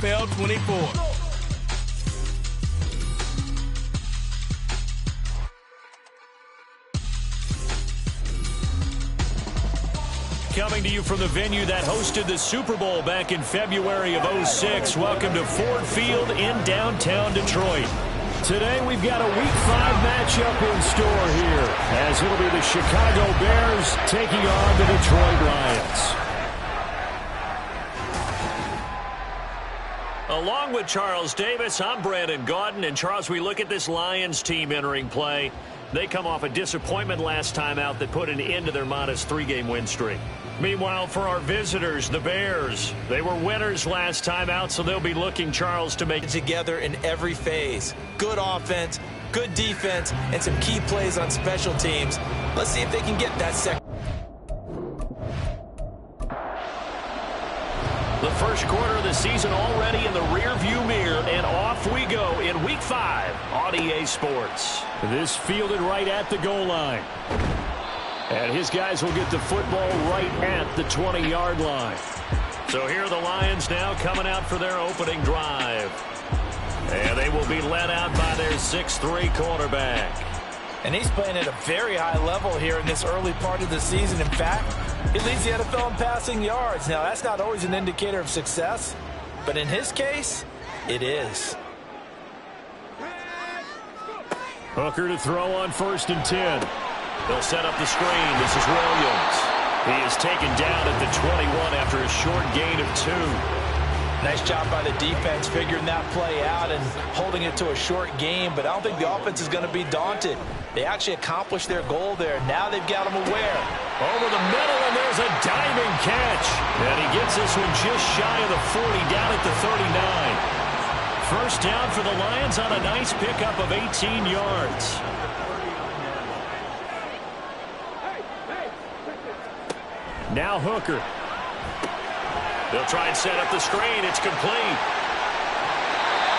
NFL 24. Coming to you from the venue that hosted the Super Bowl back in February of '06. Welcome to Ford Field in downtown Detroit. Today we've got a Week 5 matchup in store here, as it'll be the Chicago Bears taking on the Detroit Lions. Along with Charles Davis, I'm Brandon Gaudin. And Charles, we look at this Lions team entering play. They come off a disappointment last time out that put an end to their modest 3-game win streak. Meanwhile, for our visitors, the Bears, they were winners last time out, so they'll be looking, Charles, to make it together in every phase. Good offense, good defense, and some key plays on special teams. Let's see if they can get that second. The first quarter of the season already in the rearview mirror, and off we go in Week 5 on EA Sports. This fielded right at the goal line. And his guys will get the football right at the 20-yard line. So here are the Lions now coming out for their opening drive. And they will be led out by their 6'3" quarterback. And he's playing at a very high level here in this early part of the season. In fact, he leads the NFL in passing yards. Now, that's not always an indicator of success, but in his case, it is. Hooker to throw on 1st and 10. They'll set up the screen. This is Williams. He is taken down at the 21 after a short gain of 2. Nice job by the defense figuring that play out and holding it to a short game, but I don't think the offense is going to be daunted. They actually accomplished their goal there. Now they've got him aware. Over the middle, and there's a diving catch. And he gets this one just shy of the 40, down at the 39. First down for the Lions on a nice pickup of 18 yards. Now Hooker. They'll try and set up the screen. It's complete.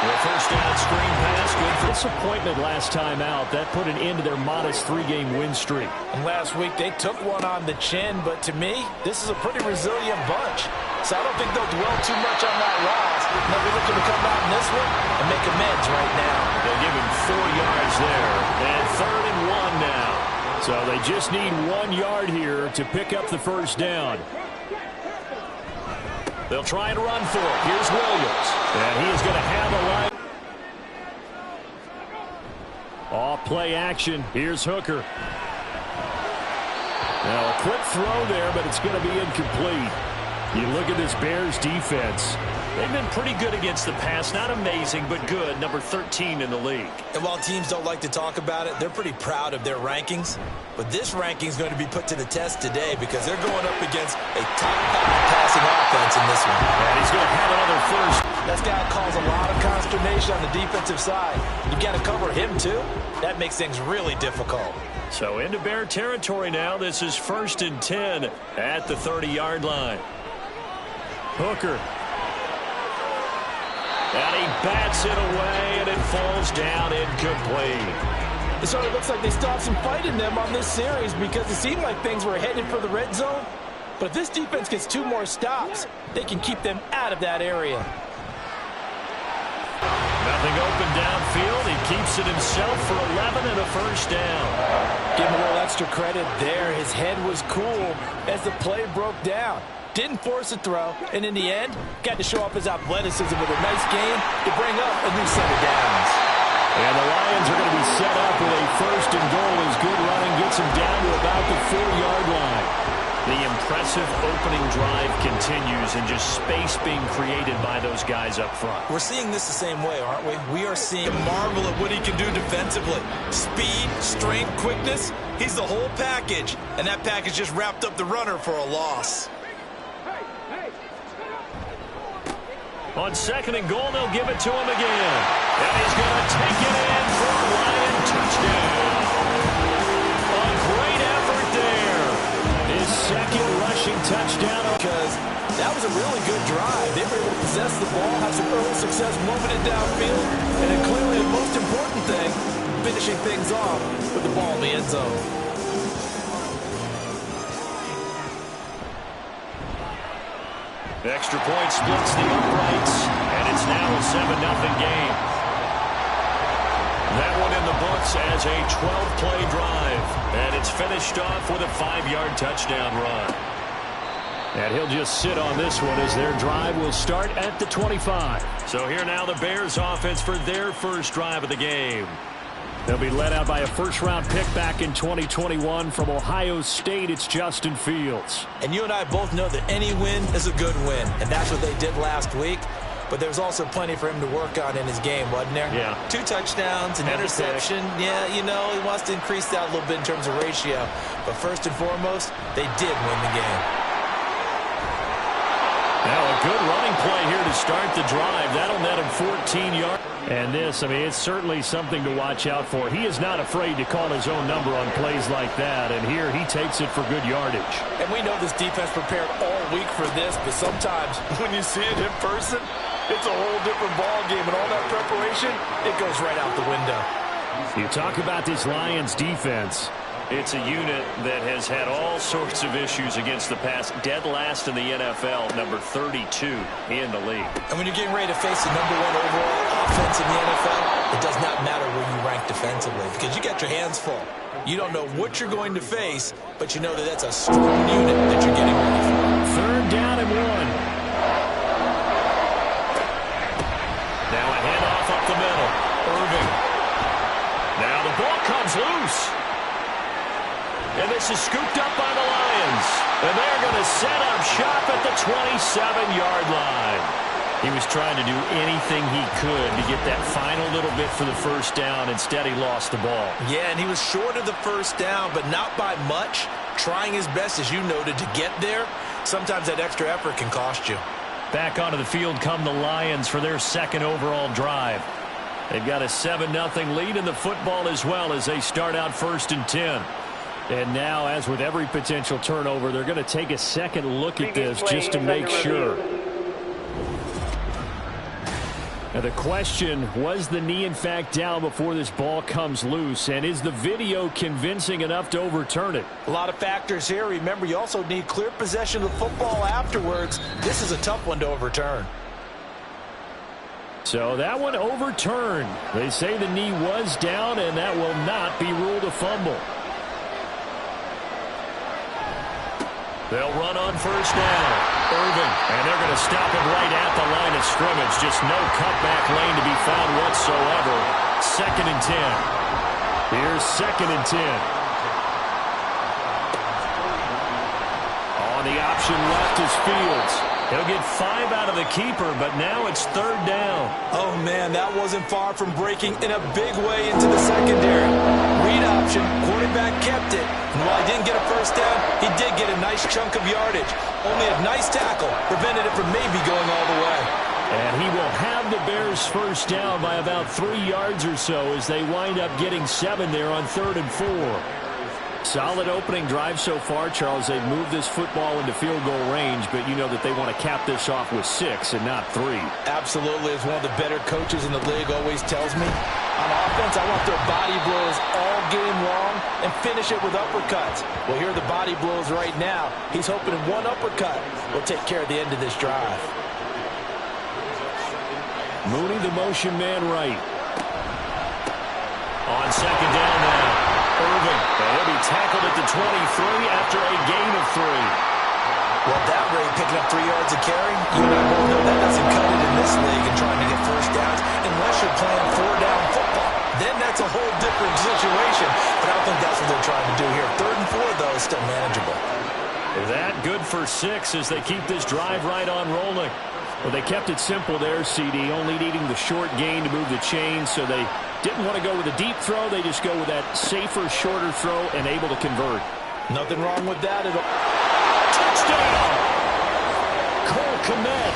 The first down screen pass, good for disappointment last time out. That put an end to their modest 3-game win streak. And last week they took one on the chin, but to me, this is a pretty resilient bunch. So I don't think they'll dwell too much on that loss. They'll be looking to come out in this one and make amends right now. They'll give him 4 yards there. And 3rd and 1 now. So they just need 1 yard here to pick up the first down. They'll try and run for it. Here's Williams. And he is going to have a line. Off play action. Here's Hooker. Now a quick throw there, but it's going to be incomplete. You look at this Bears defense. They've been pretty good against the pass. Not amazing, but good. Number 13 in the league. And while teams don't like to talk about it, they're pretty proud of their rankings. But this ranking is going to be put to the test today because they're going up against a top 5 passing offense in this one. And he's going to have another first. That's got to cause a lot of consternation on the defensive side. You got to cover him, too. That makes things really difficult. So into Bear territory now. This is 1st and 10 at the 30-yard line. Hooker. And he bats it away, and it falls down incomplete. It sort of looks like they still have some fight in them on this series because it seemed like things were headed for the red zone. But if this defense gets 2 more stops, they can keep them out of that area. Nothing open downfield. He keeps it himself for 11 and a first down. Give him a little extra credit there. His head was cool as the play broke down. Didn't force a throw, and in the end, got to show off his athleticism with a nice gain to bring up a new set of downs. And the Lions are going to be set up with a 1st and goal as good running gets him down to about the 4-yard line. The impressive opening drive continues and just space being created by those guys up front. We're seeing this the same way, aren't we? We are seeing marvel at what he can do defensively. Speed, strength, quickness. He's the whole package, and that package just wrapped up the runner for a loss. On 2nd and goal, they'll give it to him again. And he's going to take it in for a Lion touchdown. A great effort there. His 2nd rushing touchdown. Because that was a really good drive. They were able to possess the ball, have some early success moving it downfield, and then clearly the most important thing, finishing things off with the ball in the end zone. Extra point splits the uprights, and It's now a 7-0 game. That one in the books as a 12-play drive. And it's finished off with a 5-yard touchdown run. And he'll just sit on this one as their drive will start at the 25. So here now the Bears offense for their first drive of the game. They'll be led out by a first-round pick back in 2021 from Ohio State. It's Justin Fields. And you and I both know that any win is a good win. And that's what they did last week. But there's also plenty for him to work on in his game, wasn't there? Yeah. 2 touchdowns, an interception. Yeah, you know, he wants to increase that a little bit in terms of ratio. But first and foremost, they did win the game. Now a good running play here to start the drive. That'll net him 14 yards. And this, I mean, it's certainly something to watch out for. He is not afraid to call his own number on plays like that. And here he takes it for good yardage. And we know this defense prepared all week for this, but sometimes when you see it in person, it's a whole different ball game, and all that preparation, it goes right out the window. You talk about this Lions defense. It's a unit that has had all sorts of issues against the pass. Dead last in the NFL, number 32 in the league. And when you're getting ready to face the #1 overall offense in the NFL, it does not matter where you rank defensively because you got your hands full. You don't know what you're going to face, but you know that that's a strong unit that you're getting ready for. 3rd down and 1. Now a handoff up the middle. Irving. Now the ball comes loose. And this is scooped up by the Lions. And they're going to set up shop at the 27-yard line. He was trying to do anything he could to get that final little bit for the first down. Instead, he lost the ball. Yeah, and he was short of the first down, but not by much. Trying his best, as you noted, to get there. Sometimes that extra effort can cost you. Back onto the field come the Lions for their 2nd overall drive. They've got a 7-0 lead in the football as well as they start out 1st and 10. And now, as with every potential turnover, they're going to take a second look at this just to make sure. Now the question, was the knee in fact down before this ball comes loose? And is the video convincing enough to overturn it? A lot of factors here. Remember, you also need clear possession of the football afterwards. This is a tough one to overturn. So that one overturned. They say the knee was down, and that will not be ruled a fumble. They'll run on 1st down. Irving, and they're going to stop him right at the line of scrimmage. Just no cutback lane to be found whatsoever. 2nd and 10. Here's 2nd and 10. On the option left is Fields. He'll get 5 out of the keeper, but now it's 3rd down. Oh, man, that wasn't far from breaking in a big way into the secondary. Read option, quarterback kept it. And while he didn't get a first down, he did get a nice chunk of yardage. Only a nice tackle prevented it from maybe going all the way. And he will have the Bears first down by about 3 yards or so as they wind up getting 7 there on 3rd and 4. Solid opening drive so far, Charles. They've moved this football into field goal range, but you know that they want to cap this off with 6 and not 3. Absolutely. As one of the better coaches in the league always tells me, on offense, I want their body blows all game long and finish it with uppercuts. Well, here are the body blows right now. He's hoping in one uppercut will take care of the end of this drive. Mooney, the motion man right. On 2nd down now. Irving, and he'll be tackled at the 23 after a gain of 3. Well, that rate, picking up 3 yards a carry, you and I both know that doesn't cut it in this league and trying to get first downs unless you're playing 4-down football. Then that's a whole different situation, but I don't think that's what they're trying to do here. 3rd and 4, though, is still manageable. That good for 6 as they keep this drive right on rolling. Well, they kept it simple there, CD, only needing the short gain to move the chains, so they didn't want to go with a deep throw. They just go with that safer, shorter throw and able to convert. Nothing wrong with that at all. Touchdown! Cole Kmet,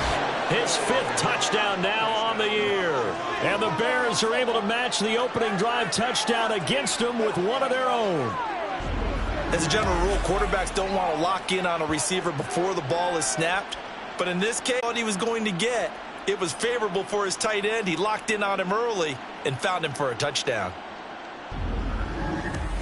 his 5th touchdown now on the year. And the Bears are able to match the opening drive touchdown against them with one of their own. As a general rule, quarterbacks don't want to lock in on a receiver before the ball is snapped. But in this case, what he was going to get, it was favorable for his tight end. He locked in on him early and found him for a touchdown.